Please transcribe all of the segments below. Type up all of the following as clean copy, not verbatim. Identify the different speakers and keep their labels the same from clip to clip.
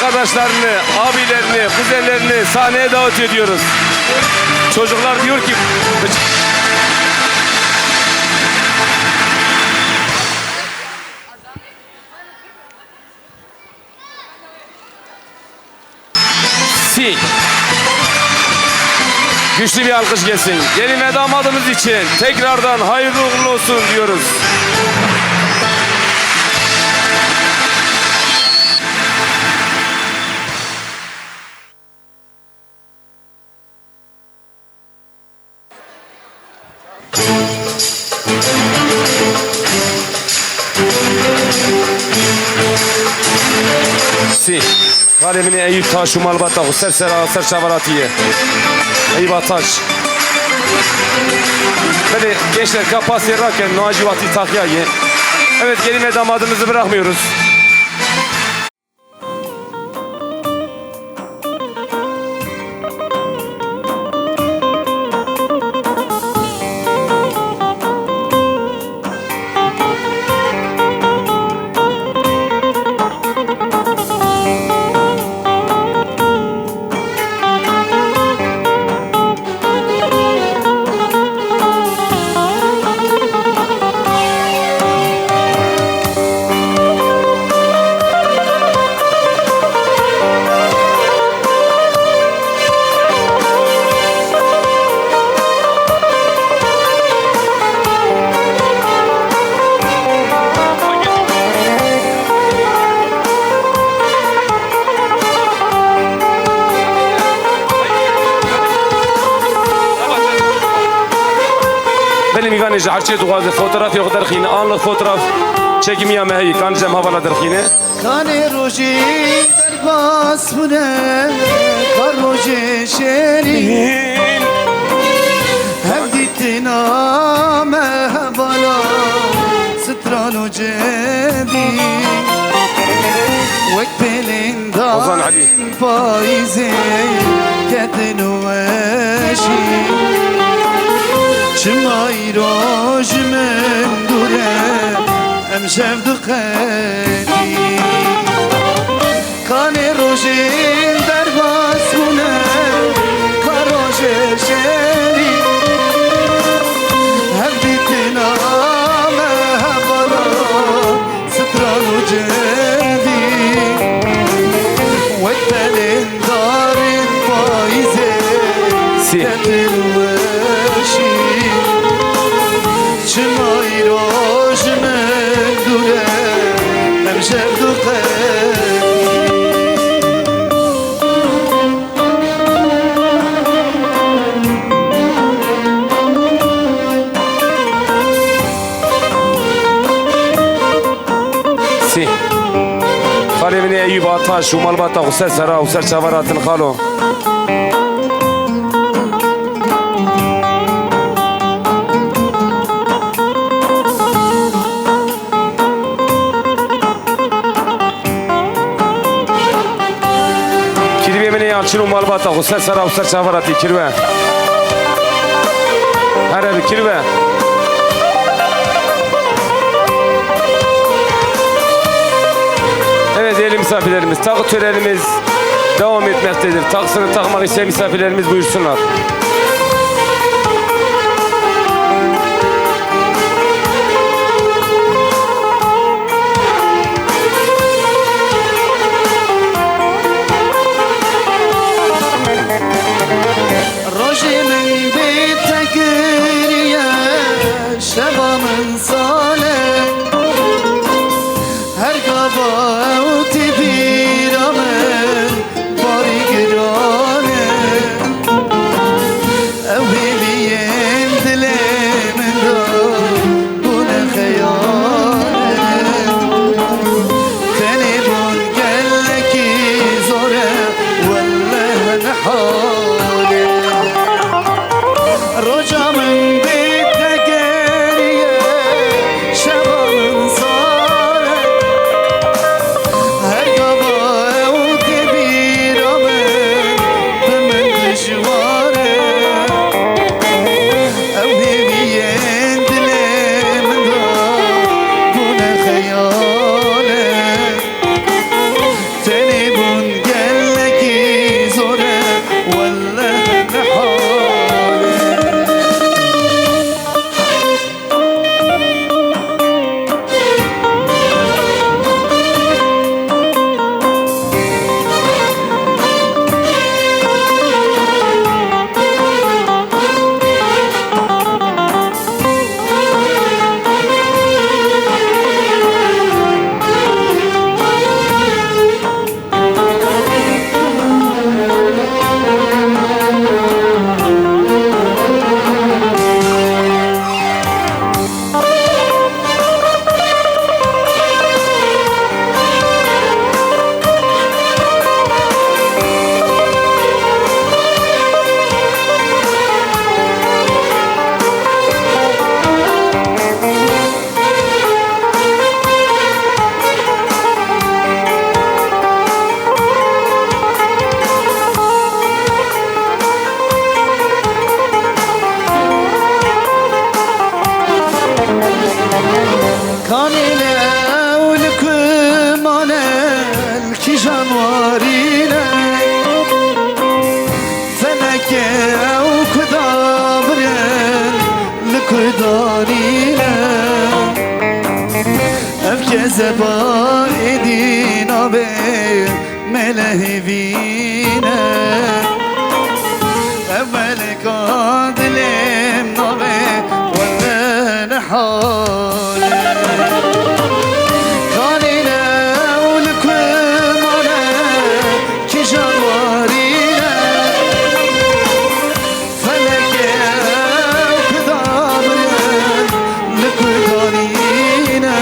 Speaker 1: arkadaşlarını, abilerini, kuzenlerini sahneye davet ediyoruz. Çocuklar diyor ki... Si. Güçlü bir alkış gelsin. Gelin ve damadımız için tekrardan hayırlı uğurlu olsun diyoruz. Si. Kalemini Eyüp Taş, Umalbata, Husser Sera, Husser Şavaratiye. Eyüp Taş. Böyle gençler kapas yerlerken Nacivati Takya'yı. Evet, gelin ve damadımızı bırakmıyoruz. Nece harçe duazı fotoğraf yok derkhine anlık fotoğraf çekimi ya mehi kancem havala derkhine
Speaker 2: kane roji derbas bune kar roji şerin hem ditina mehbala strano cebi vek pelin darin faize ketinu eşi Çımay rojmen dure em şevdukeni Kane rojin derbas bune kar roje şeri Hem bitina mehbala stranu cevi Vek pelin darin faize Ketil veşi Çımay rojmen dure hem şevdukeni
Speaker 1: Si. Kalemini Eyüp Ataş, Umalbata, Husser Sera, Husser Şavarat'ın halo. Alçın Umalbata, Husser Sera, Husser Şavarat'ı kirve. Her evi kirve. Evet değerli misafirlerimiz, takı törenimiz devam etmektedir. Takısını takmak isteyen misafirlerimiz buyursunlar.
Speaker 2: Rojimin bitekiriye şevamın sale Her kaba evti biramen bari girane Evhiliyen dilemin da bu ne khayane Teni bun gelle ki zore velle nehale Rocamın bitte geriye şevamın sare Her kaba evti bir amen Bümün düşvare Evhiviyen dilemin da bu ne hayale Teni bun او كدابرن لكدانينا افكي زبا ايدينا بي ملهبينا اول قادلم نبي ولا نحالي خانينا ولكمانا كي جوارينا فلكي وكدابرن لكدانينا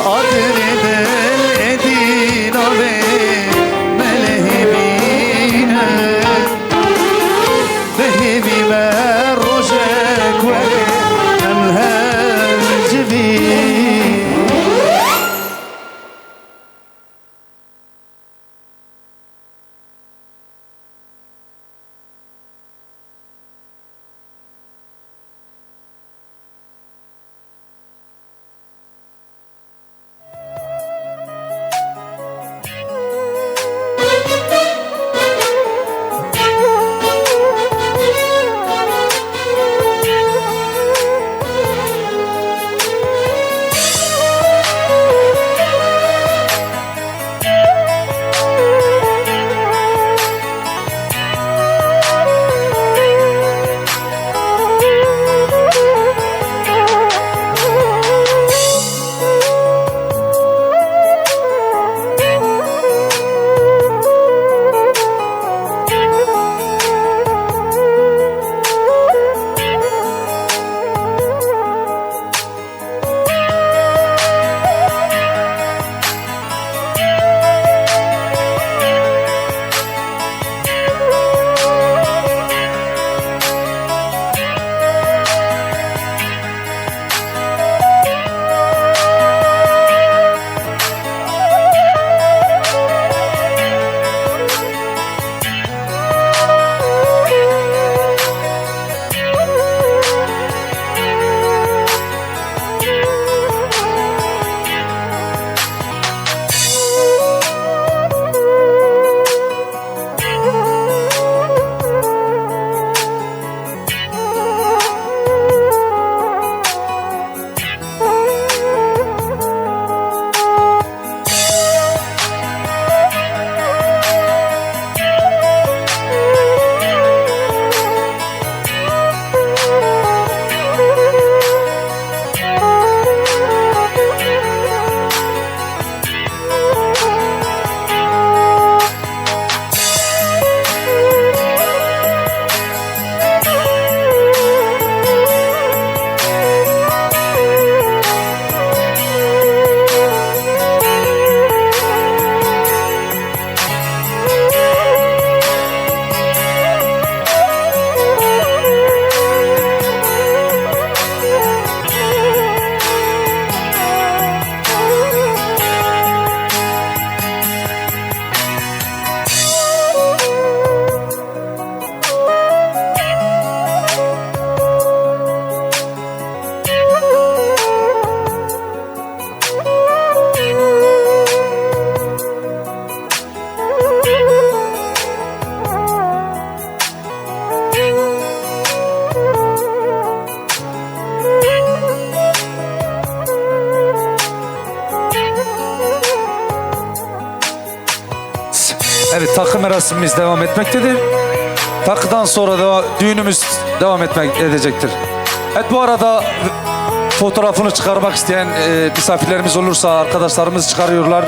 Speaker 2: عدني بالإيدينا بي ملهبينا بهبي ما رجاك ولي أمها الجبين
Speaker 3: Evet, takı merasimimiz devam etmektedir. Takıdan sonra da düğünümüz devam edecektir. Evet, bu arada fotoğrafını çıkarmak isteyen misafirlerimiz olursa arkadaşlarımız çıkarıyorlar.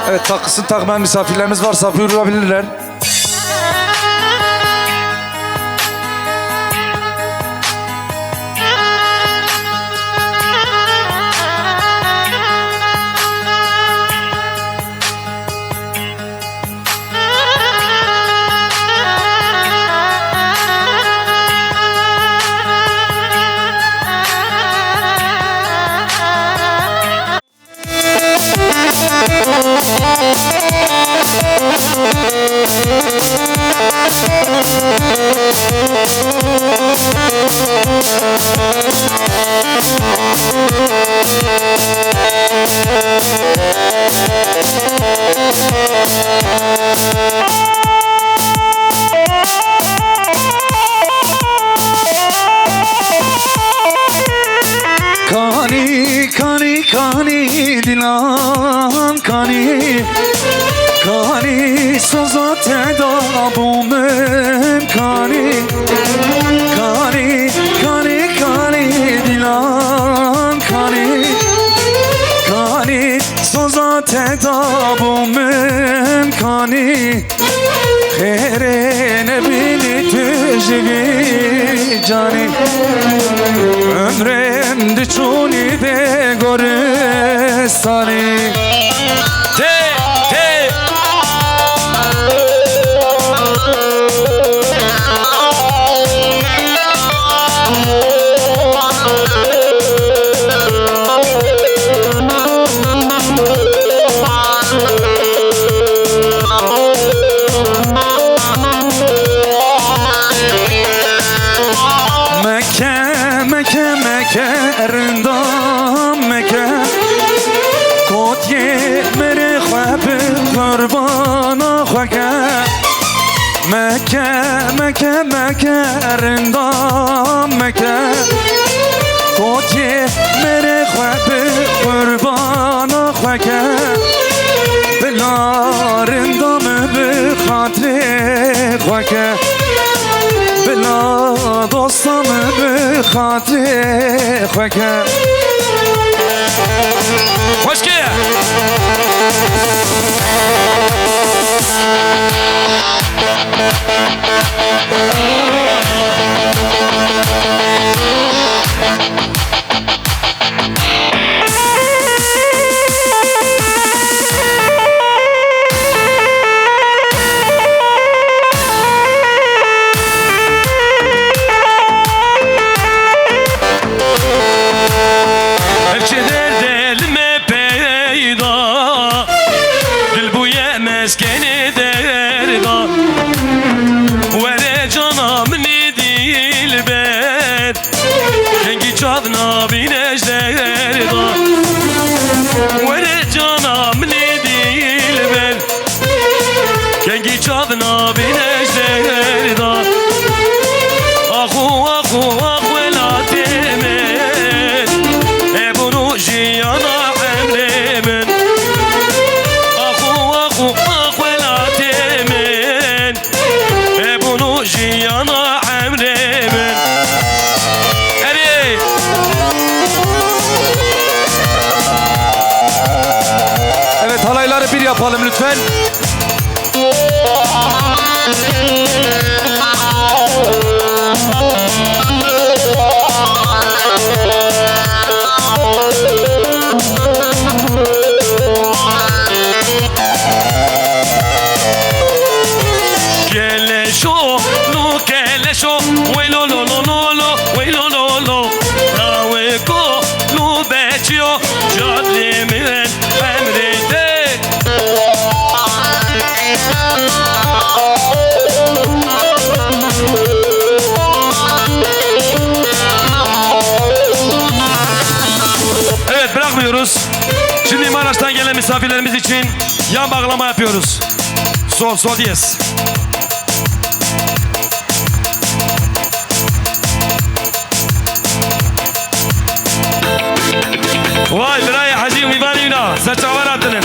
Speaker 3: Evet, takısını takmayan misafirlerimiz varsa buyurabilirler. Kani, kani, kani, dilan kani, kani, soza teda bumem kani, kani, kani, kani, dilan kani, kani, soza teda bumem kani, khere ne bini tüjvi cani. Ömrümde çuni de gore sani.
Speaker 1: Te, te.
Speaker 3: Mekke, Mekke, Mekke, erindam Mekke. Kotye mere khwabe kurbana khwake. Mekke, Mekke, Mekke, erindam Mekke. Kotye mere khwabe kurbana khwake. Belarindam be khatre khwake. بلا دوستم به خاطر خوکه
Speaker 1: Hoşke. Meskeni derda Vere canam ni dilber Kengi çadna bineş derda Vere canam ni dilber Kengi çadna bineş derda Ahu ahu ahu elatemen Ebunu jiyana emremen Jiyana emremin Eri
Speaker 3: Evet, halayları bir yapalım lütfen.
Speaker 1: Keleşo, no keleşo Velo lo lo lo lo, velo lo lo Raveko, no beçio Cadlimin emrinde Evet, bırakmıyoruz. Şimdi Maraş'tan gelen misafirlerimiz için yan bağlama yapıyoruz. Sol, sol diyez. Vay birey hacı mivanina serçavaratının.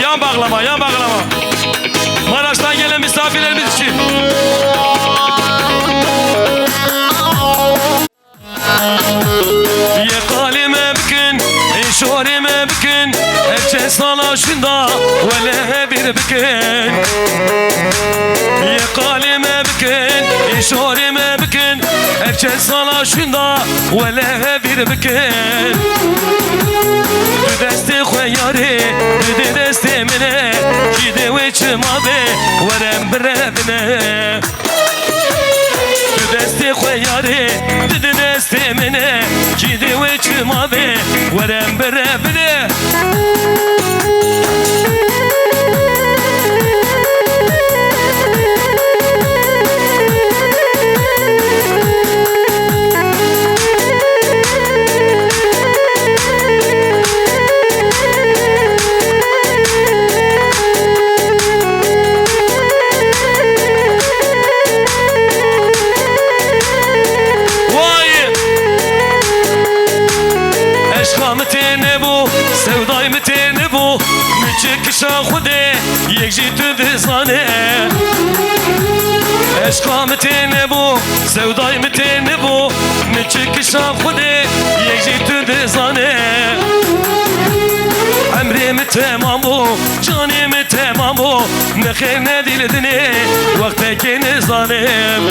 Speaker 1: Yan bağlama, yan bağlama. Maraş'tan gelen misafirlerimiz için. Ye kalime bükün, şorime bükün. bikin herkes sana şunda vele bir bikin ye kalime bikin işarime bikin herkes sana şunda vele bir bikin du desti khoyari du desti mine gide ve çımabe verem brevne du desti khoyari du desti mine gide ve çımabe verem brevne sevday mitene bu müçek şahude yekji tüdü zane eşka mitene bu sevday mitene bu müçek şahude yekji tüdü zane emrimi tamam bu canimi tamam bu ne khir ne diledini vakteki zalim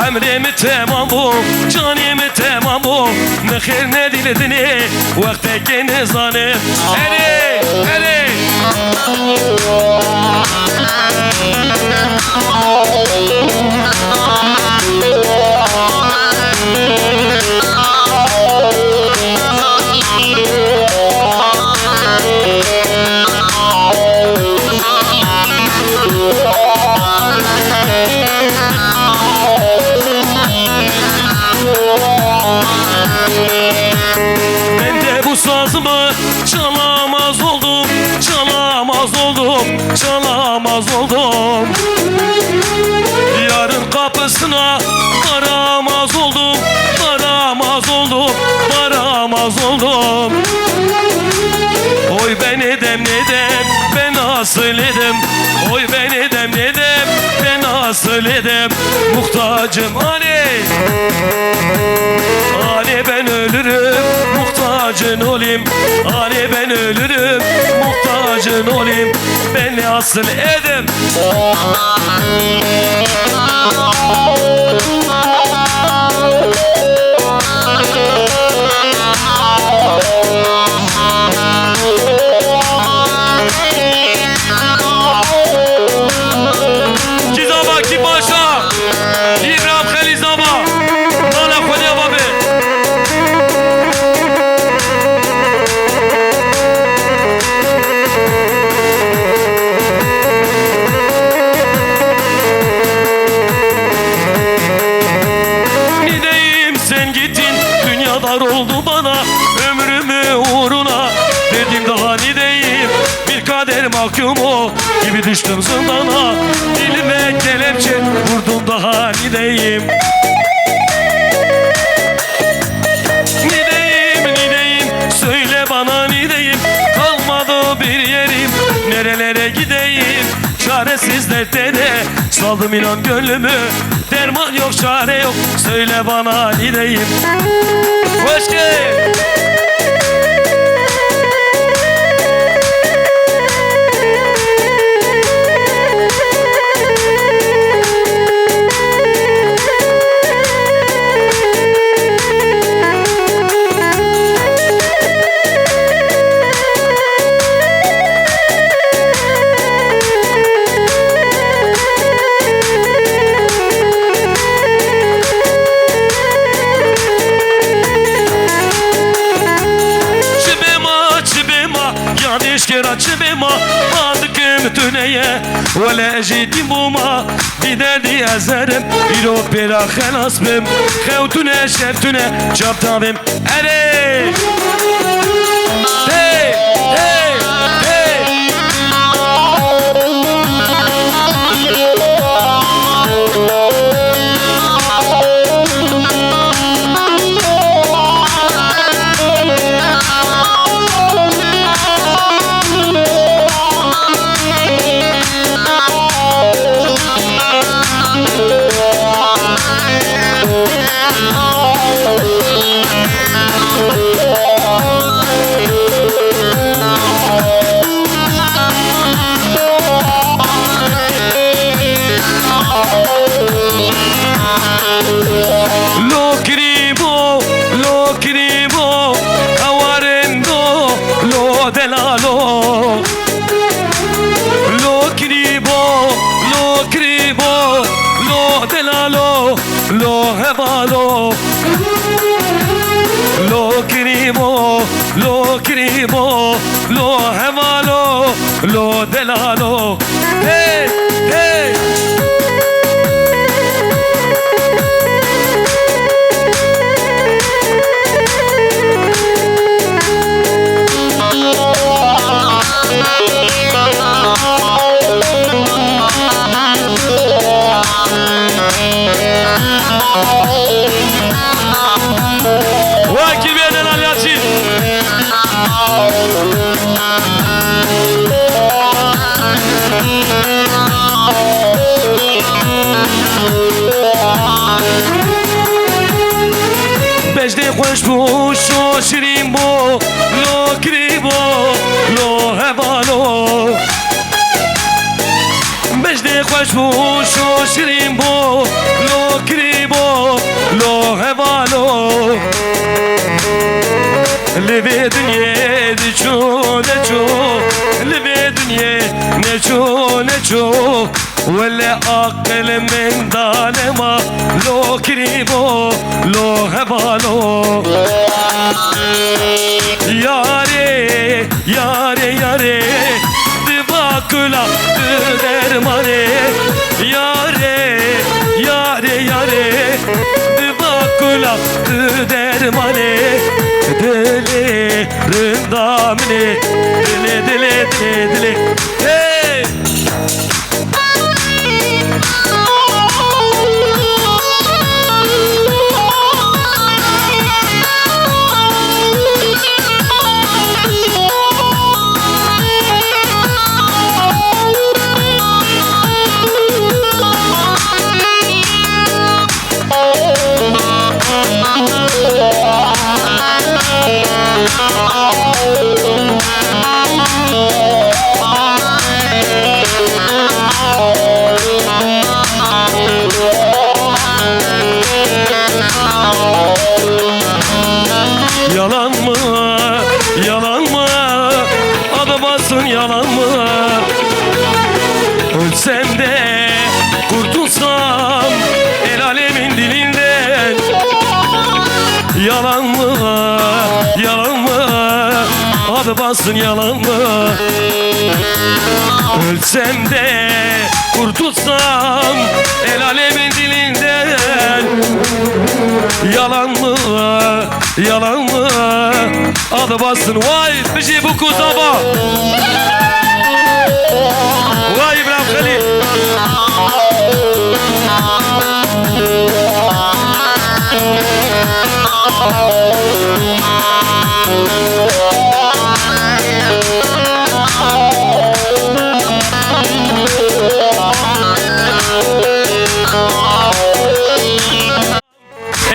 Speaker 1: emrimi tamam bu canimi tamam bu ne khir ne diledini vakteki zalim hadi hadi çalamaz oldum, çalamaz oldum, çalamaz oldum. Yarın kapısına varamaz oldum, varamaz oldum, varamaz oldum. Oy ben edem nedem, ben nasıl edem? Oy ben edem nedem, ben nasıl edem? Muhtacım hani, hani ben ölürüm, muhtacın olayım. Hani ben ölürüm, muhtacın olayım. Ben nasıl edem? Cizaba ki başa İbrahim Khelizaba Nala Khode babe Nideyim sen gittin dünya dar oldu bana ömrümü uğruna dedim daha nideyim bir kader mahkumu gibi düştüm zindana dilime kelepçe vurdum daha nideyim nideyim söyle bana nideyim kalmadı bir yerim nerelere gideyim çaresiz dertlere saldım inan gönlümü derman yok çare yok söyle bana nideyim hoş geldin. Açbema adıkım tüneye Vele ciddim buma Biderdi ezerim Bir opera khelasbim Khevtune şeftune Çaptavim Ere Hey Hey Hey delalo lo kribo lo delalo lo hevalo lo kribo lo hevalo lo delalo hey hey Vakil bir delal Yasin. Bejde خوش بو شو شیرین بو لو کریبو لو هوالو بجده خوش بو شو شیرین بو لو کریبو لو هوالو لبه دنیا دچو دچو لبه دنیا نچو نچو ولا أقل من ظالما لو كريبو لو هبالو ياري ياري ياري دباكلا درماني ياري ياري ياري دباكلا درماني دلي رندامني دلي دلي دلي دلي hey! Yalan mı, yalan mı, adı basın yalan mı? Ölsem de kurtulsam el alemin dilinden. Yalan mı, yalan mı, adı basın yalan mı? Ölsem de kurtulsam el alemin dilinden. Yalan mı, yalan mı, adı basın vay bir şey bu kuzaba. Vay İbrahim Halil.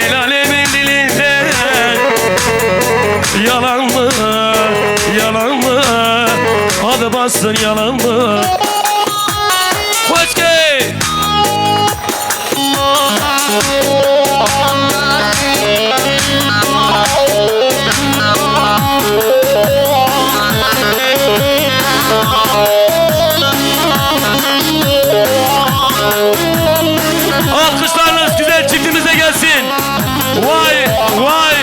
Speaker 1: El alemin dilinden. Yalan mı, yalan mı, adı basın yalan mı? Hoş geldin. Alkışlarınız güzel çiftimize gelsin. Vay vay.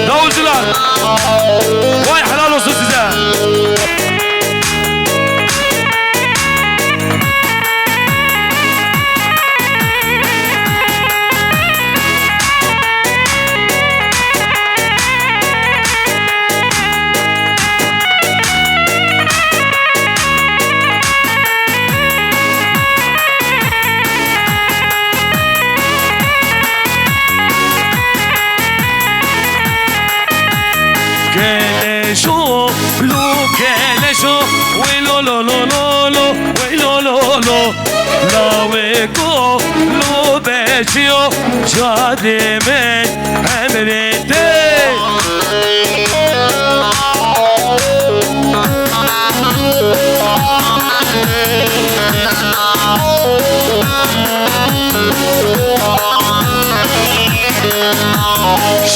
Speaker 1: Davulcular. Vay helal olsun size. Keleşo, lo keleşo, ve lo lo lo lo lo, ve lo lo lo lo la ve go lo beçiyo Şadimin emrinde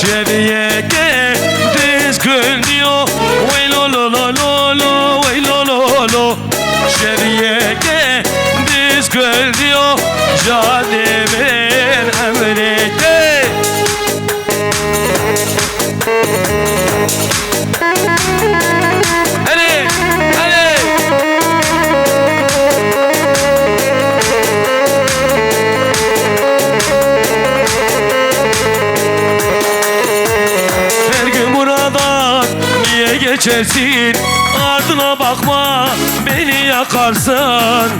Speaker 1: Şeviye diz gün diyor Vey lo lo lo lo lo Vey lo lo lo Şeviye diz gün diyor Şadimin emrinde Hadi hadi Her gün buradan niye geçersin Ardına bakma beni yakarsın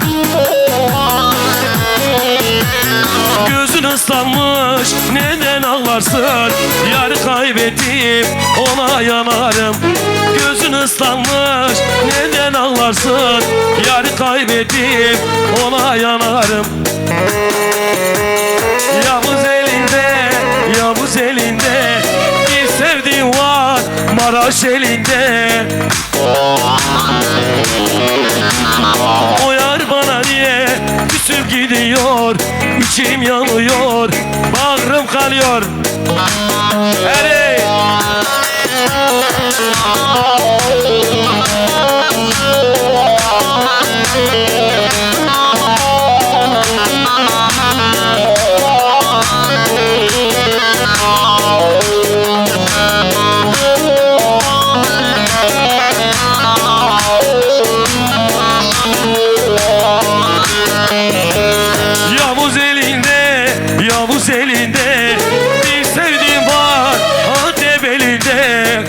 Speaker 1: Gözün ıslanmış neden ağlarsın Yar kaybettim ona yanarım Gözün ıslanmış neden ağlarsın Yar kaybettim ona yanarım Yavuz elinde, Yavuz elinde Bir sevdiğim var Maraş elinde O yar bana niye küsüp gidiyor İçim yanıyor, bağrım kalıyor Hey! Yavuz elinde, Yavuz elinde Bir sevdiğim var Antep elinde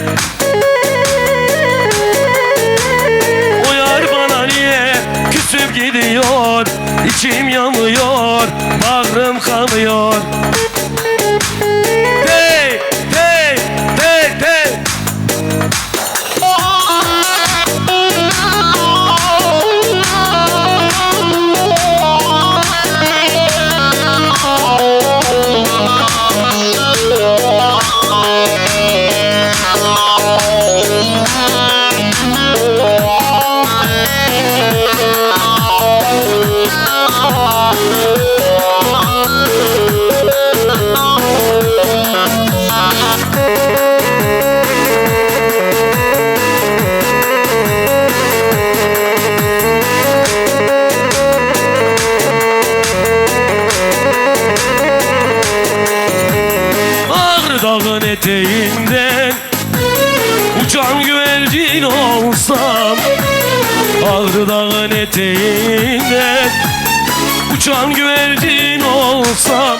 Speaker 1: O yar bana niye küsüp gidiyor İçim yanıyor, bağrım kanıyor Hey, hey, hey, hey Dağın eteğinden uçan güvercin olsam Ağrı dağın eteğinden uçan güvercin olsam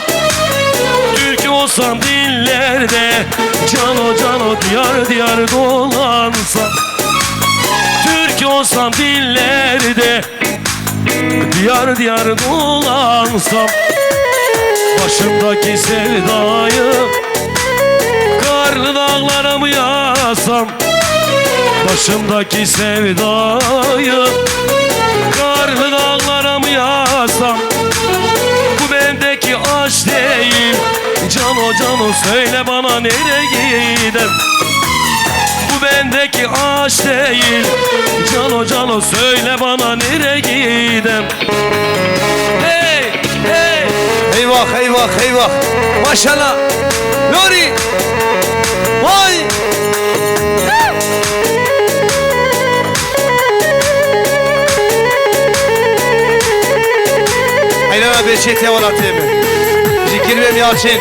Speaker 1: Türk olsam dillerde cano diyar diyar dolansam Türk olsam dillerde diyar diyar dolansam Başımdaki sevdayı karlı dağlara mı yazsam Başımdaki sevdayı karlı dağlara mı yazsam Bu bendeki aşk değil Cano söyle bana nereye gidem Bu bendeki aşk değil Cano söyle bana nereye gidem Hey hey
Speaker 4: Eyvah eyvah eyvah Maşallah Nuri Vay Aylana bir çete var atayım Zikir ve Yalçın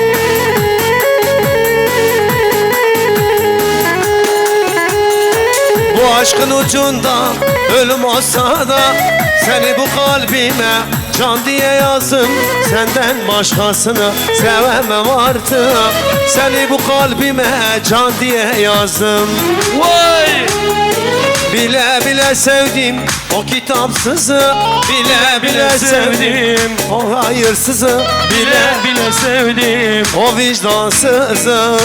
Speaker 4: Bu aşkın ucunda ölüm olsa da Seni bu kalbime can diye yazdım Senden başkasını sevemem artık Seni bu kalbime can diye yazdım
Speaker 1: Vay
Speaker 4: Bile bile sevdim o kitapsızı Bile bile sevdim o hayırsızı
Speaker 1: bile sevdim
Speaker 4: o vicdansızı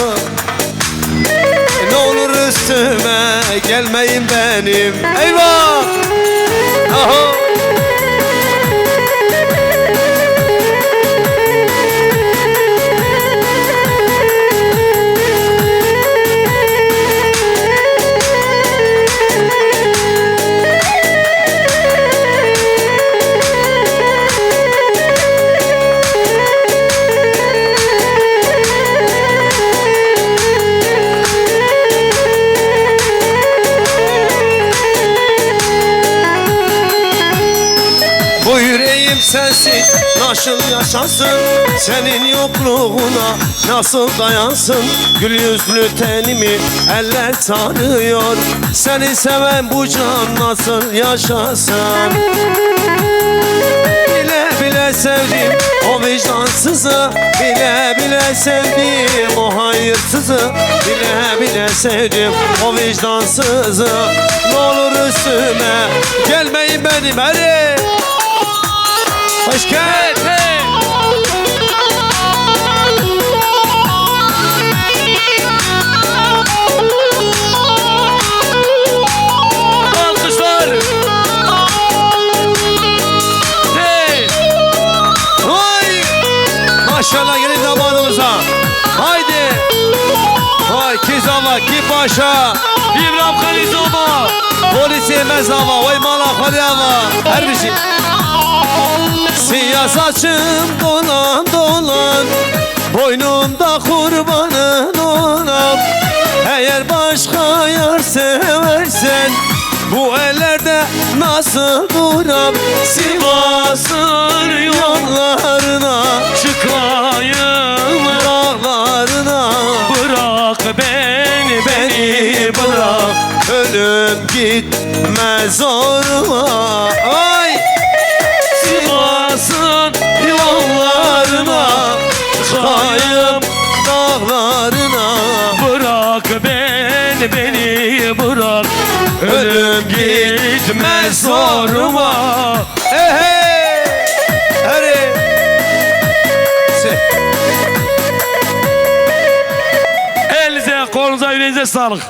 Speaker 4: Ne olur üstüme gelmeyin benim Eyvah! Aha! bilmesin nasıl yaşasın, senin yokluğuna nasıl dayansın. Gül yüzlü tenimi eller tanıyor, seni seven bu can nasıl yaşasın. Bile bile sevdim o vicdansızı, bile bile sevdim o hayırsızı, bile bile sevdim o vicdansızı. Ne olur üstüme gelmeyin benim hadi. Hoş geldin.
Speaker 1: Alkışlar. Hey.
Speaker 4: Vay! Maşallah gelin damadımıza. Haydi. Vay Kizava, Kipaşa,
Speaker 1: İbrahim Kalizova.
Speaker 4: polisi mezava, vay mala kaliyava. Her bir şey. Siyah saçım dolan dolan, boynumda kurbanın olan. Eğer başka yar seversen bu ellerde nasıl duram? Sivas'ın yollarına,
Speaker 1: Çıkayım
Speaker 4: dağlarına.
Speaker 1: bırak beni
Speaker 4: Bırak ölüm gitmez zoruma. Ay
Speaker 1: Sivas'ın
Speaker 4: yollarına, çıkayım dağlarına.
Speaker 1: bırak beni bırak
Speaker 4: Ölüm gitmez zoruma. Hey, hadi.
Speaker 1: Elinize kolunuza yüreğinize sağlık.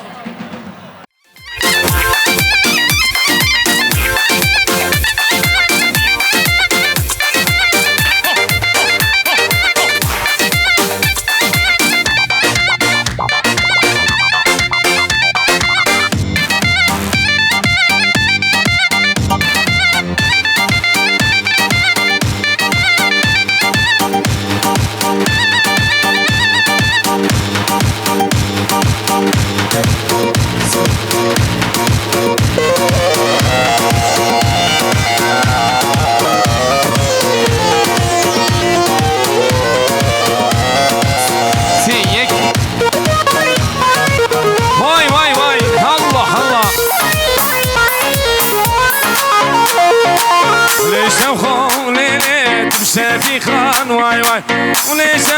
Speaker 3: Vay vay vay. Allah Allah. وليش ليلي تمشى في خان واي واي وليش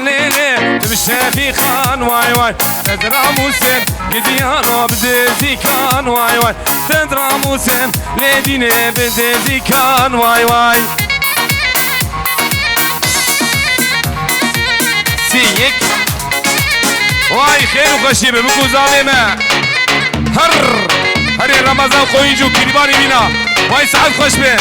Speaker 3: ليلي تمشى في خان واي واي تدرى موسم قديان وبديتي كان واي واي تدرى موسم ليديني بديتي كان واي واي سيك واي خير وخشيبه بكو ظالمه هر رمضان قوينجو كريباني بينا واي سعد خوش به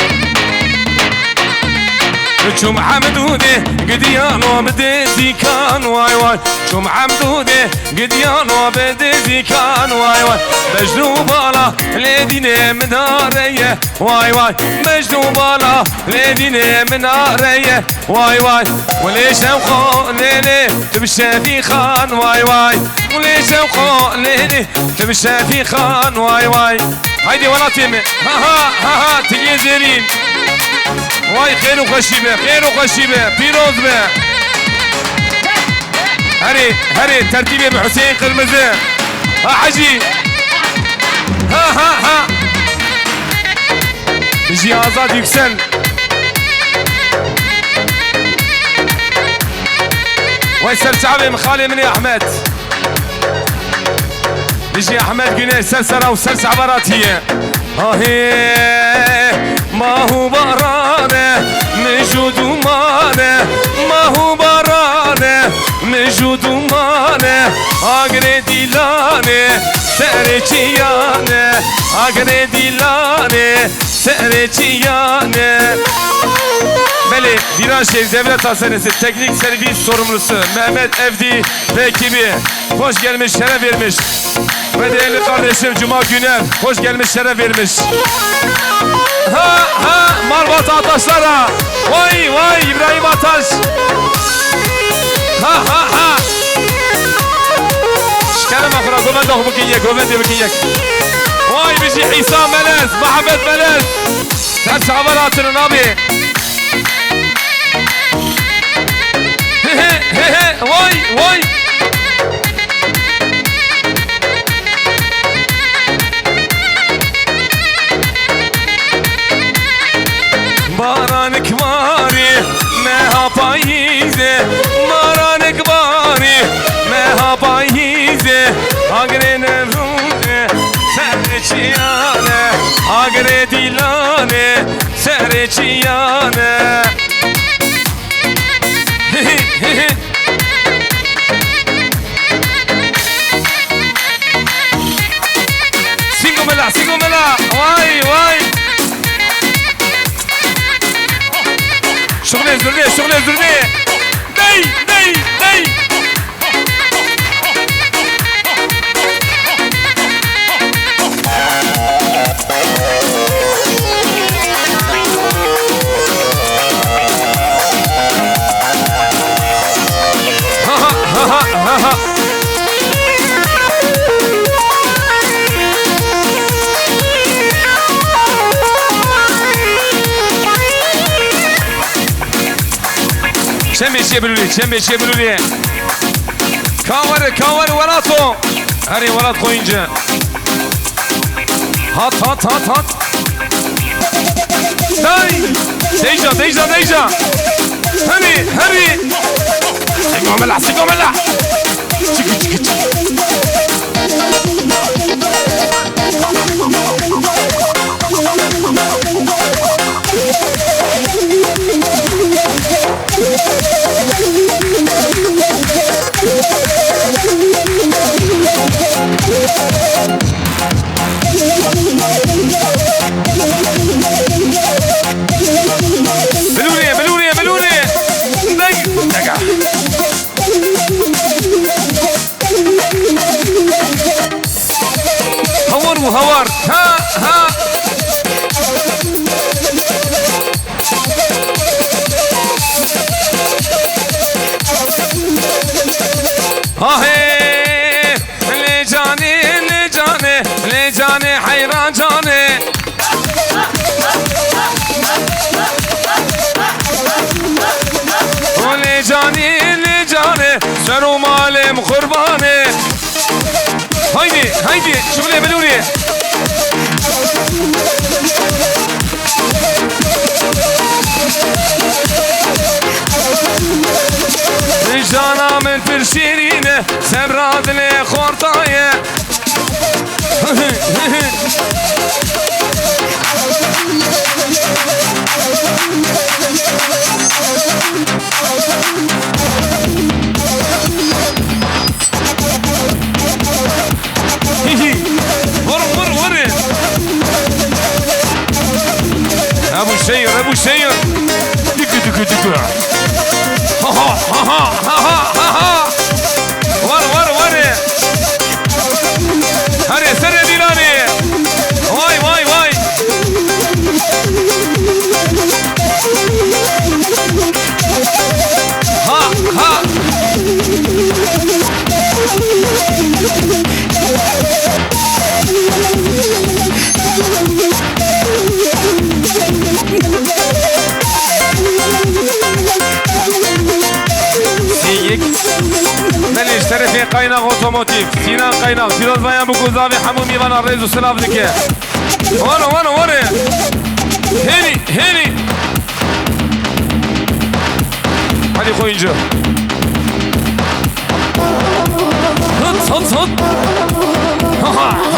Speaker 3: شو محمدودي قديان وبديتي كان واي واي شو محمدودي قديان وبديتي كان واي واي مجنوبالا ليديني منارية واي واي مجنوبالا ليديني منارية واي واي وليش اوخو ليلي تمشى في خان واي واي وليش اوخو ليلي تمشى في خان واي واي هيدي ولا تيمي ها تلين زيرين واي خير وخشيبه خير وخشيبه بيروز به هري ترتيبي بحسين قرمزه ها حجي ها بيجي آزاد يكسل واي سرسعبي مخالي مني احمد بيجي احمد قنيش سرسرة وسرسع براتية ما هو برانه من جدومانه ما هو برانه من جدومانه اگره دیلانه سر چیانه اگره دیلانه سر çiyane. Beli Viranşehir Devlet Hastanesi Teknik Servis Sorumlusu Mehmet Evdi ve ekibi hoş gelmiş, şeref vermiş. Ve değerli kardeşim Cuma Güner hoş gelmiş, şeref vermiş. Marvat Ataşlara. Vay vay İbrahim Ataş. Şekerim akıra gomen doğu bugün gomen de bugün yek. Vay bizi İsa Melez, Muhammed Melez. Sen sahabaratının abi.
Speaker 1: vay. Baranik vari meha payize, Baranik vari meha payize, Agre nevruze serçiyane, Agre dilane serçiyane. Singomela, vay vay. Şöyle zürne. Dey. Ha. Çembeşe bülülü. Kavar velato. Hadi velat koyunca. Hat. Deyca. Hadi. Sigomela. Çıkı. Beluri. Daga. Havar. Ha. Ahe le cane hayran cane. O le cane serum alem kurbane. Haydi şöyle beluri. Jana men per şirine sebradle kortaye. Vur. Ebu Şehir. Dükü. Ha. Var. Hadi sene dilani. Vay. Ha. من اشتري في قيناق اوتوموتيف سينان قيناق فيروز بيان بوكوزافي حمومي بنا الرئيس والسلاف ذكي وانا هني هذه خوينجو هط ها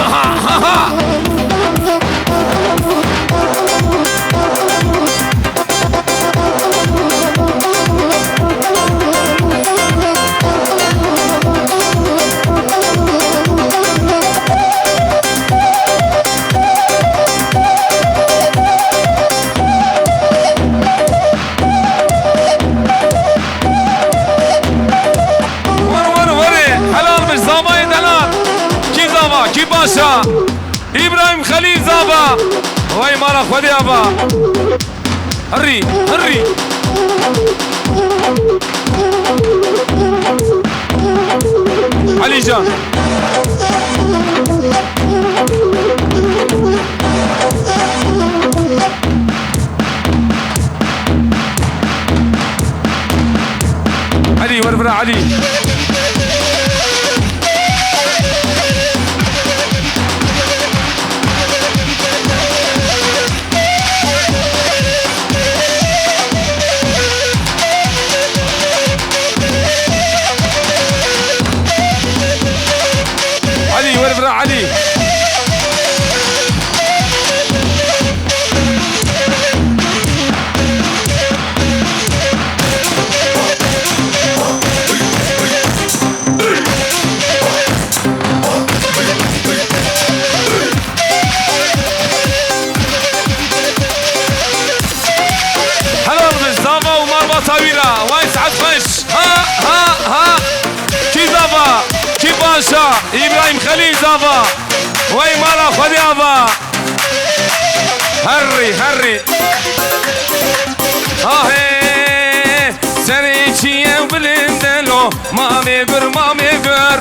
Speaker 1: کی باشا ابراهیم خلیل زابا وای مالا خودی آبا هری علی جان علی وربرا علی İbrahim Halil Zava. Vay mala Khadi Ava. Harry. Ahe, seni içiye bilindelo, mami bir.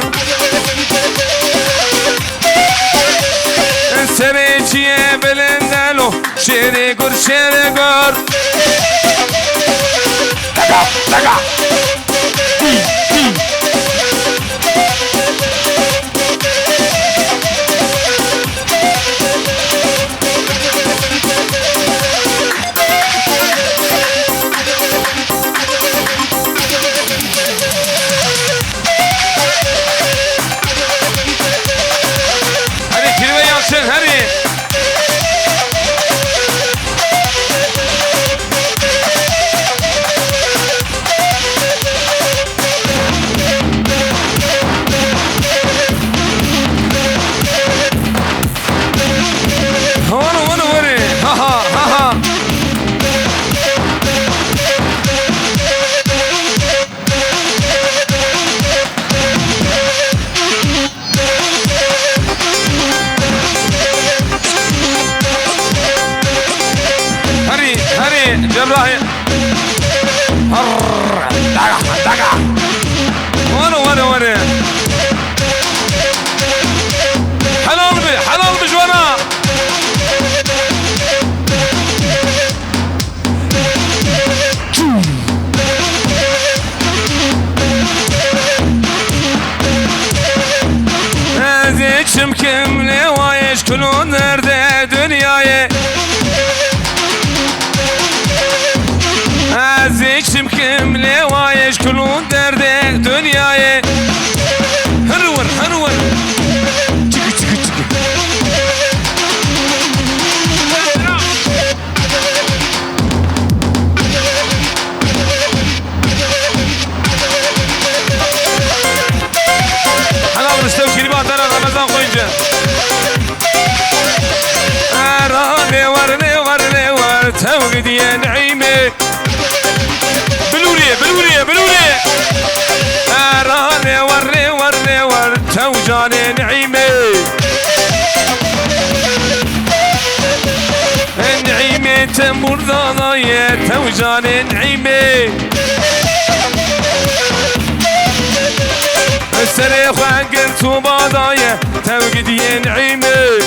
Speaker 1: Seni içiye bilindelo, şeri gör. Daga. Hadi kirve yaksın hadi. Onu veri. Ha. Hari Cebrail. Daga. Onu veri. Halal bir jwana. Ezikçim kim ne vayeş kulun nerede dünyayı. Ezikçim kim ne vayeş kulun nerede dünyayı. Hırvır. Çıkı. Halal Rüstem kelime atana Ramazan koyunca. Ne var tevgi diye naime. Biluriye. Ne var tevcane naime. Naime tem burada da ye tevcane naime. السري خانقل توباضايا توقد ينعيمي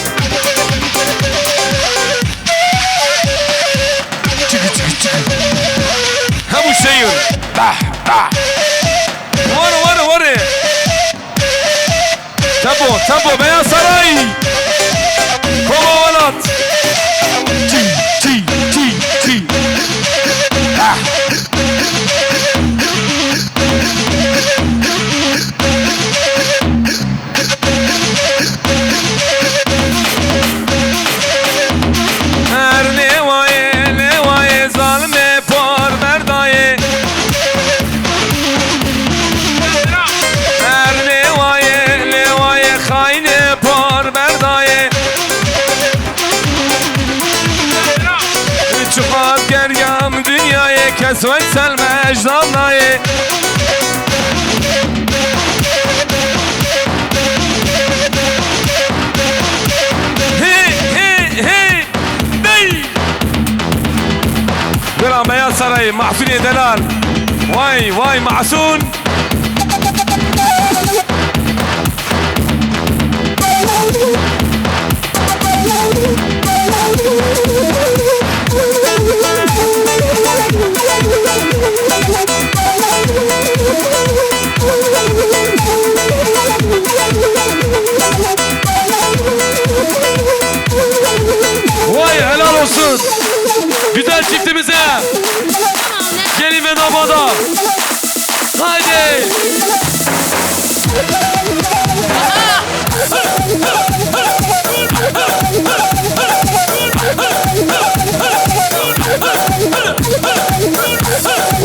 Speaker 1: هبو السير طح وري تبو بيا سراي كوما ولد تي كسوة المجد ناي هي دي برا يا سراي محسون دلال واي محسون Vay helal olsun. Güzel çiftimize. Gelin ve damada. Haydi.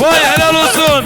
Speaker 1: Vay helal olsun.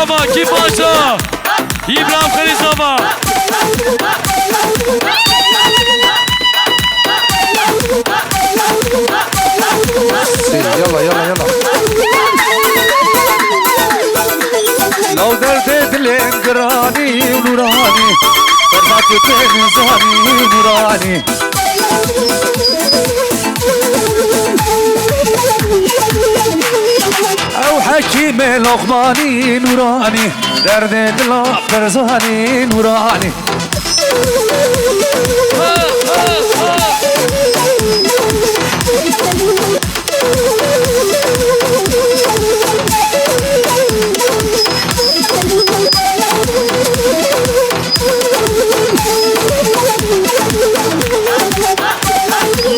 Speaker 1: Mustafa kim başa? İbrahim Kılıçdaroğlu.
Speaker 3: Yalla yalla yalla. Lav derde dilen grani nurani, Ferhat tenzani nurani. او حكيم لقماني نوراني درد دل فرزاني نوراني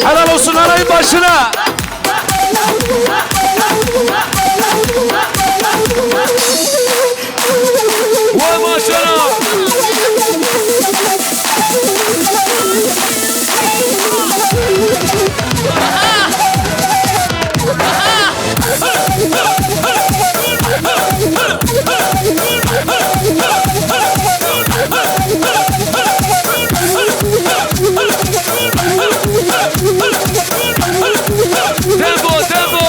Speaker 3: helal olsun arayın başına.
Speaker 1: Vay maşallah. Tempo, tempo.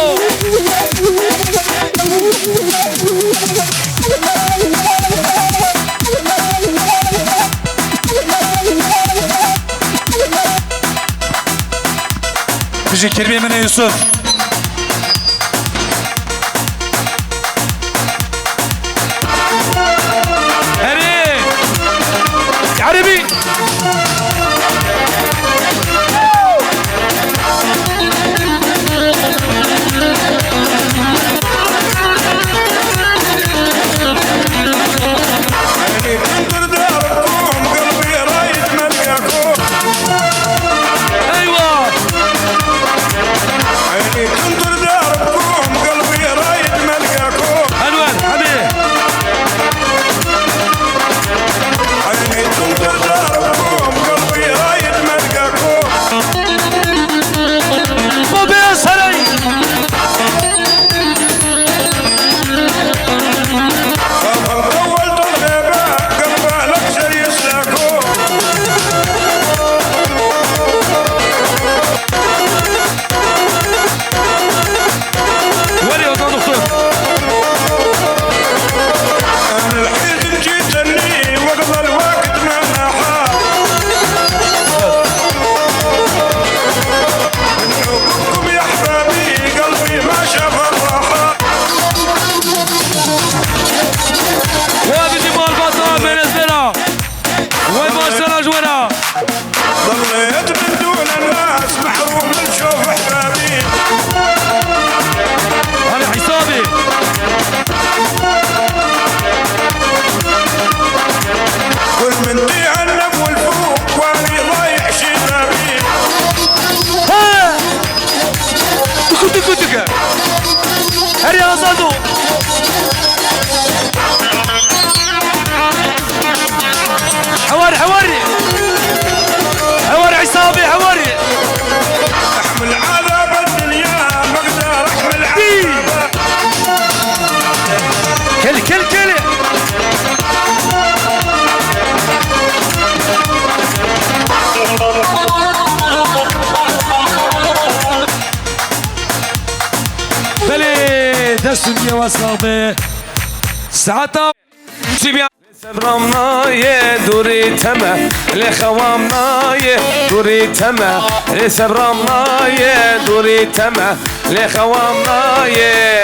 Speaker 3: Bizi Kirbi Yusuf.
Speaker 1: Hadi.
Speaker 3: Arabi.
Speaker 1: Eyvah. Anwar, hadi. Bu beyaz saray. Vali Ozan Doktor. وابدي مال بطل فنزويلا. وين ما جوانا.
Speaker 5: ضليت من دون الناس محروم من شوف احبابي
Speaker 1: هذا حسابي.
Speaker 5: كل من تعنب والفوق واني ضايع شبابي
Speaker 1: ها. تكو تكو. هري أصادو. حواري حواري. حواري حسابي حواري.
Speaker 5: احمل عذاب الدنيا ما اقدر احمل عذاب
Speaker 1: كل. بلي دستون يا وصابي ساعتا سيبيا
Speaker 4: سبرامنا يه دوري تمه لخوامنا يه دوري تمه سبرامنا يه دوري تمه لخوامنا يه.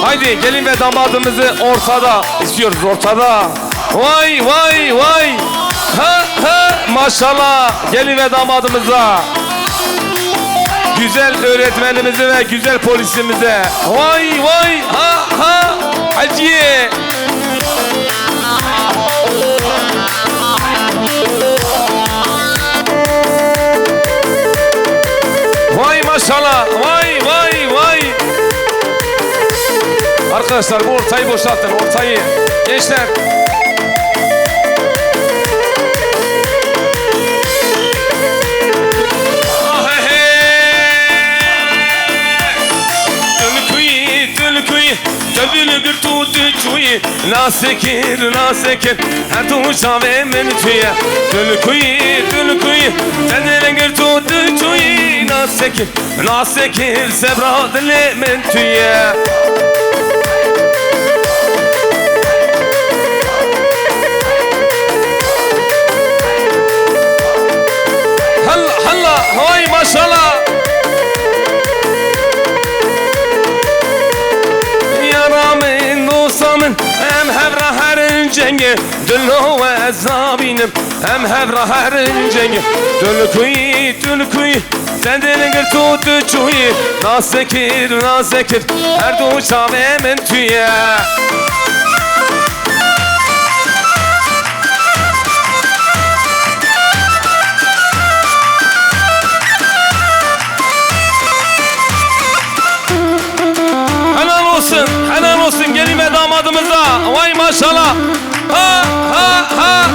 Speaker 4: Haydi gelin ve damadımızı ortada istiyoruz, ortada. Vay vay vay. Ha ha maşallah. Gelin ve damadımıza. Güzel öğretmenimize ve güzel polisimize. Vay vay ha ha. Haciye. Vay maşallah. Vay vay vay. Arkadaşlar bu ortayı boşaltın, ortayı. Gençler. Dölüküyü
Speaker 1: توی ناسکر ناسکر هر تو شاوه من توی دل کوی تدرنگر تو توی ناسکر ناسکر سبرا دل من توی هلا هاي ما شاء الله يا رامن وصامن هم هبرا هرن جنگه دلو و ازابینم هم هبرا هرن جنگه دل کوی تندلنگر تو چوی ناسکر هر دو شاوه من تویه helal olsun gelin ve damadımıza. Vay maşallah. Ha ha ha.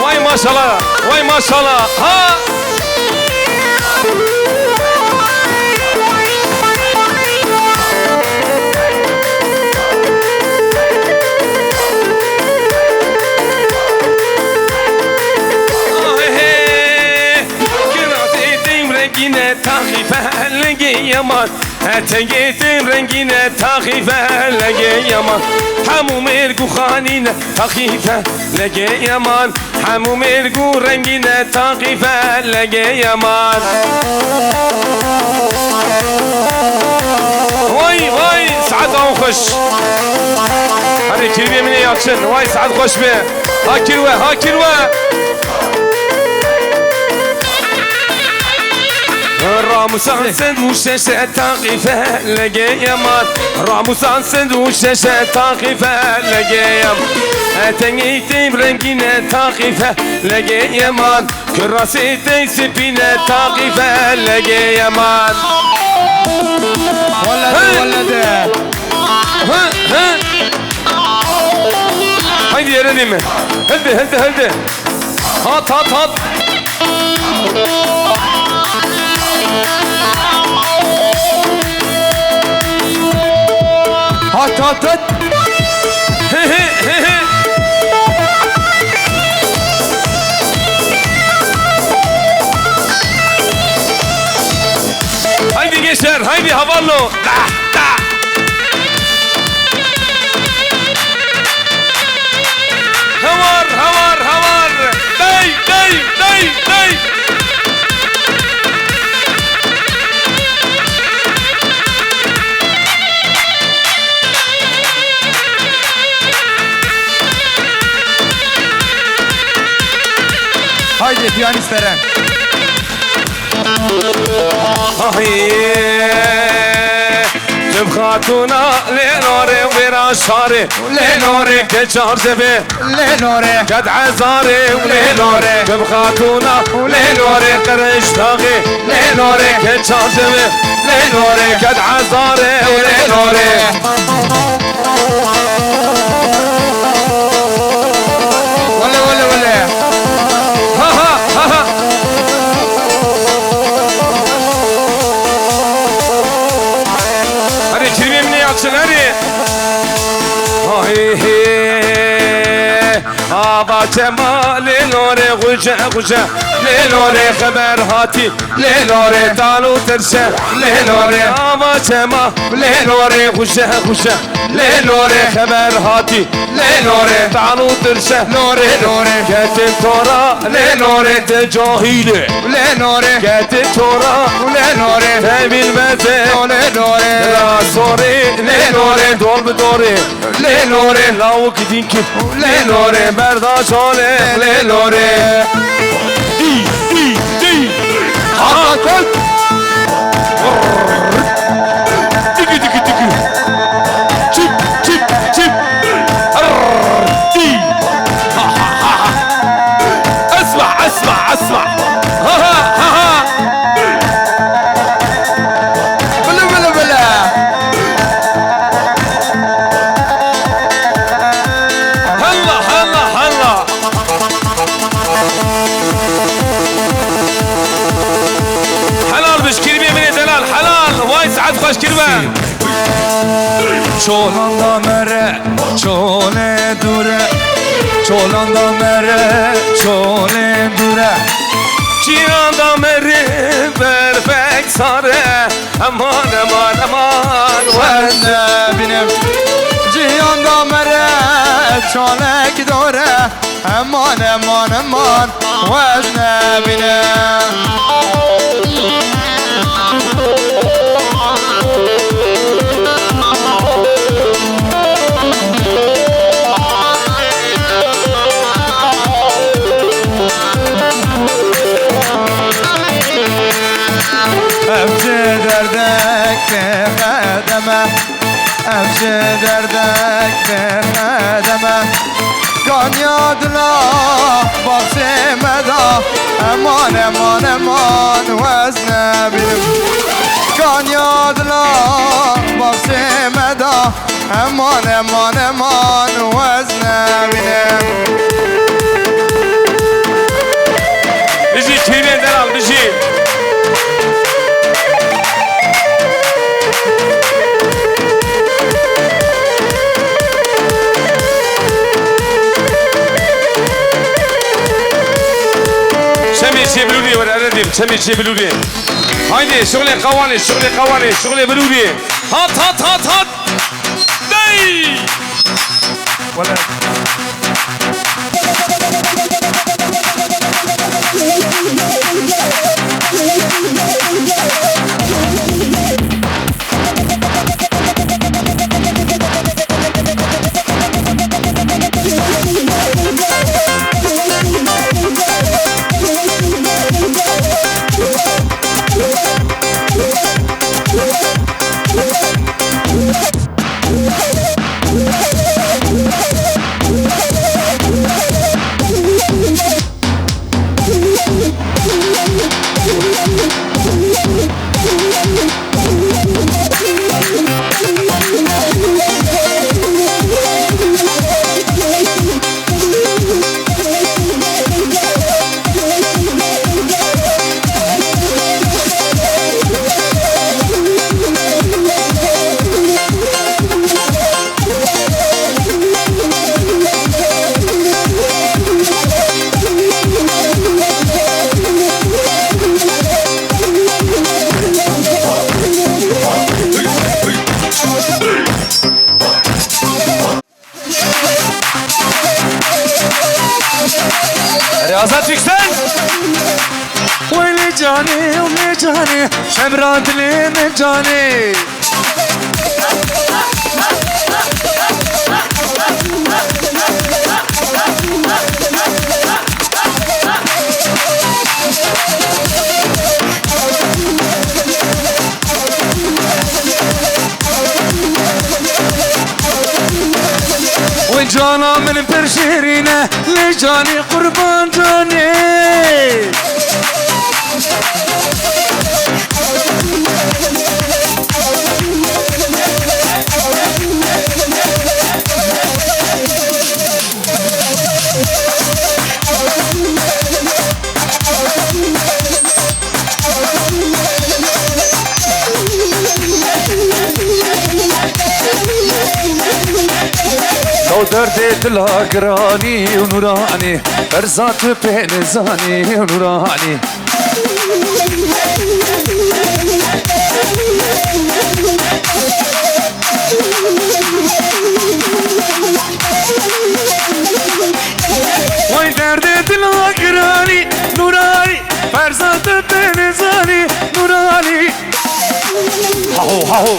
Speaker 1: Vay maşallah. Vay maşallah. Ha. rengine takifelge yaman Etegetin rengine takifelge yaman Hamum ergu hanine takifelge yaman Hamum ergu rengine takifelge yaman Vay vay Saad ağın hoş Hadi kirve mine yakşın Vay Saad hoş be Ha kirve راموسان سندوش تاقی فلگه یمان راموسان سندوش تاقی فلگه یم اتنگیتیم رنگینه تاقی فلگه یمان کراسیتی سپینه تاقی فلگه یمان
Speaker 2: ولده
Speaker 1: haydi yere değil mi? Hadi hat
Speaker 2: Hat
Speaker 1: haydi gençler haydi havallo havar day
Speaker 2: Haydi piyanist Eren.
Speaker 1: Tüm hatuna lenore vera şare lenore ke çarşebe
Speaker 2: Lenore
Speaker 1: kad azare lenore tüm hatuna lenore karıştagi lenore ke çarşebe lenore kad azare lenore
Speaker 2: Vale
Speaker 1: ha hadi kirvemini yaksın hadi Aba cema lenore guca lenore haber hati lenore talu terse lenore Aba cema lenore guca lenore haber hati lenore talu terse lenore Getir tora lenore de cahile
Speaker 2: Lenore
Speaker 1: Getir tora
Speaker 2: Lenore
Speaker 1: de bilmeze
Speaker 2: Lenore
Speaker 1: La sore lenore dolbe dore lenore lavuk dinki lenore berdaş ole lenore di hakat digi çip di اسمع ha
Speaker 2: Bılı
Speaker 1: هلا helal düş kirbi
Speaker 3: Çolanda mere çole dure Çolanda mere çole dure
Speaker 1: Cihanda meri perfect sare Aman aman aman
Speaker 2: Vazne binim Cihanda mere çolek dore Aman aman aman Vazne binim Evci derdek bir kademe Evci derdek bir kademe Kanyadla bahsimeda Eman eman eman vezne bilim Kanyadla bahsimeda Eman eman eman vezne bilim
Speaker 1: Bizi çiğneden al bizi سمي بلودي ولا ردم سمي بلودي هايدي شغلي قواني شغلي قواني شغلي بلودي هات هات هات هات داي ولا Riyazat yüksel.
Speaker 2: Veli cani, şemrantli mi cani
Speaker 3: Cana benim perşirine Le cani kurban cani لو دردت الأقراني ونوراني برزات بين زاني ونوراني وين دردت الأقراني نوراني برزات بين زاني نوراني هاهو هاهو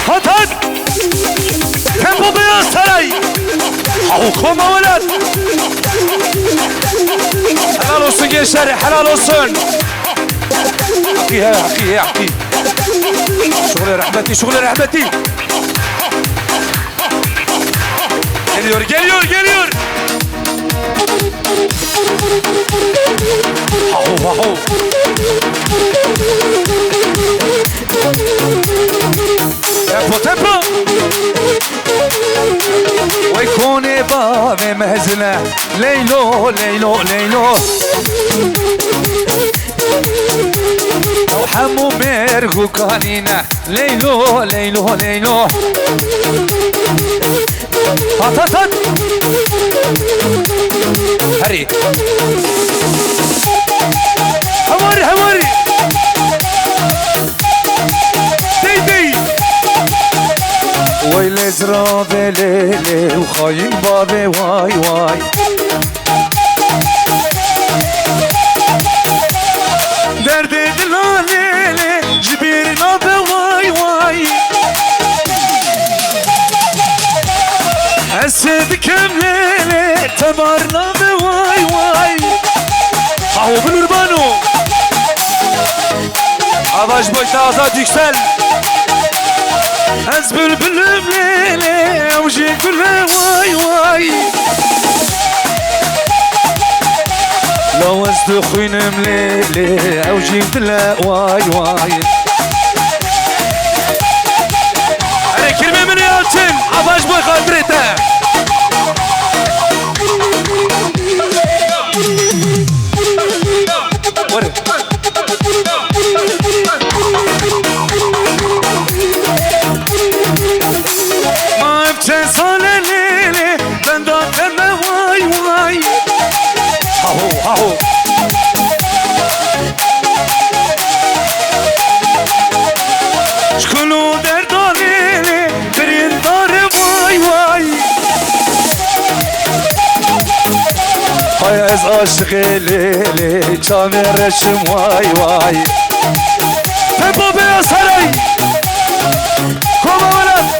Speaker 3: هات هات tempo beyaz saray koma ولد helal olsun gençler helal olsun حقيها حقي شغل رحمتي شغل رحمتي geliyor Haho haho. Tempo tempo. ويكون باب مهزلة ليلو ليلو ليلو وحمو ميرغو كانينا ليلو ليلو ليلو هات هات هات هري حواري حواري دي دي ويلي زرابي ليلي وخاين بابي واي واي دردي دلا ليلي جبير نابي واي واي أسد كم ليلي تبار نابي واي واي هاو بالوربانو Adaş boyta azad yüksel Ez bülbülüm lele Avcık gülle vay vay لو ازدخين مليلي اوجي دلا واي واي انا كلمة من يالتن عباش بوي خاطرته ورد ما ابتسال ليلي بندان كرمه واي واي هاهو هاهو شكلو دردانيلي برين دار واي واي هاي از عاشق ليلي جامي رشم واي واي تبو بيا سراي كوما ولد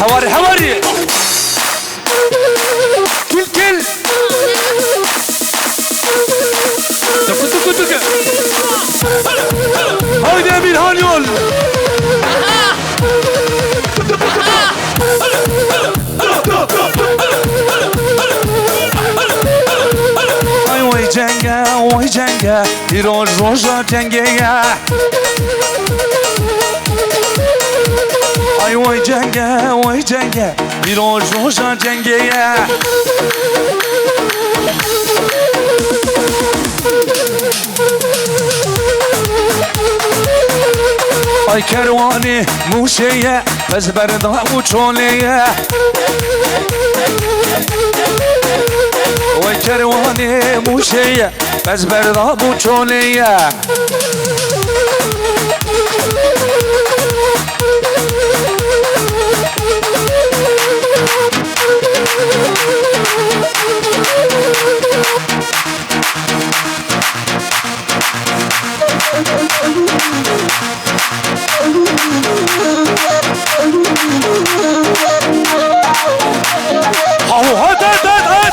Speaker 3: حواري حواري كل كل دكو دكو دكو هايدي امين هانيول ay vay cenge bir roja cengeye ay vay cenge bir roja cengeye ay kervani muşeye bezberda uçoleye وای کروانه موشه از بردا بوچونه هات هات هات هات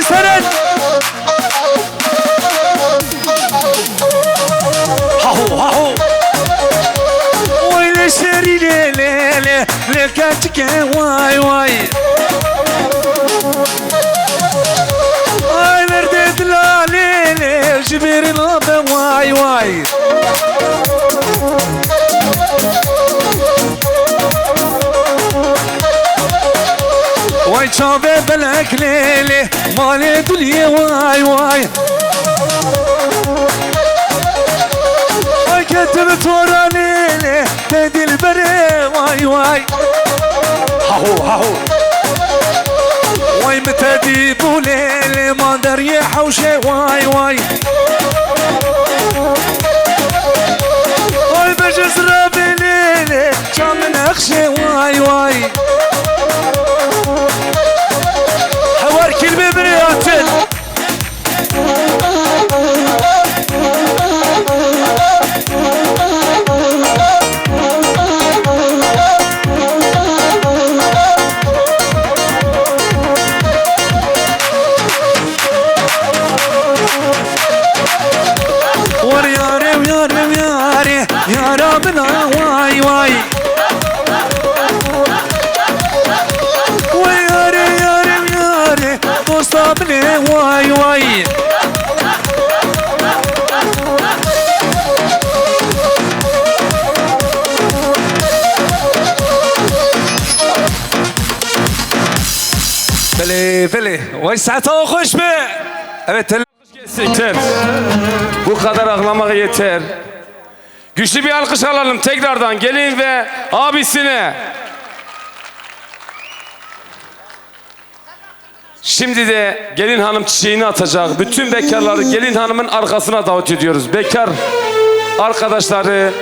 Speaker 3: سند هاهو هاهو ويلي شري ليلي لكاتك واي واي اي نردت لا ليلي جبير نابا واي واي واي شابي بلك ليلي مالي دنيا واي واي واي كتبت ورا ليلي تدي البري واي واي هاهو هاهو واي متدي بوليلي ما در يحوشي واي واي واي بجز رابي ليلي شام نخشي واي واي حوار كلمة برياتل bile vay vay. Vay yare yarim yare dosta bile vay vay. Bele vay saata hoş be. Evet
Speaker 1: Yeter. Bu kadar ağlamak yeter. Güçlü bir alkış alalım tekrardan gelin ve abisine. Şimdi de gelin hanım çiçeğini atacak. Bütün bekarları gelin hanımın arkasına davet ediyoruz. Bekar arkadaşları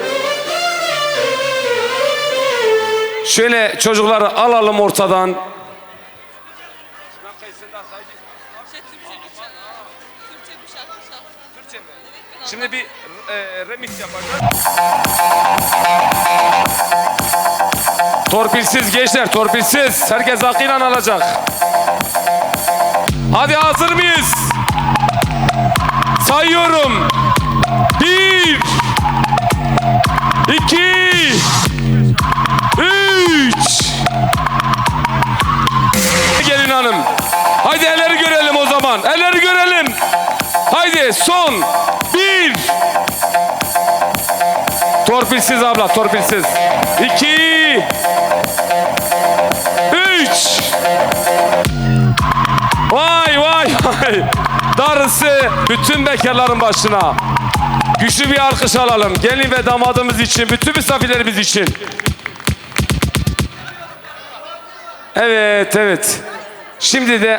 Speaker 1: şöyle çocukları alalım ortadan. Şimdi bir remix yapacağız. Torpilsiz gençler, torpilsiz. Herkes hakkıyla alacak. Hadi hazır mıyız? Sayıyorum. 1 2 3 Gelin hanım. Haydi elleri görelim o zaman. Elleri görelim. Haydi son 1 Torpilsiz abla, torpilsiz. 2 3 Vay vay vay. Darısı bütün bekarların başına. Güçlü bir alkış alalım. Gelin ve damadımız için, bütün misafirlerimiz için. Evet, evet. Şimdi de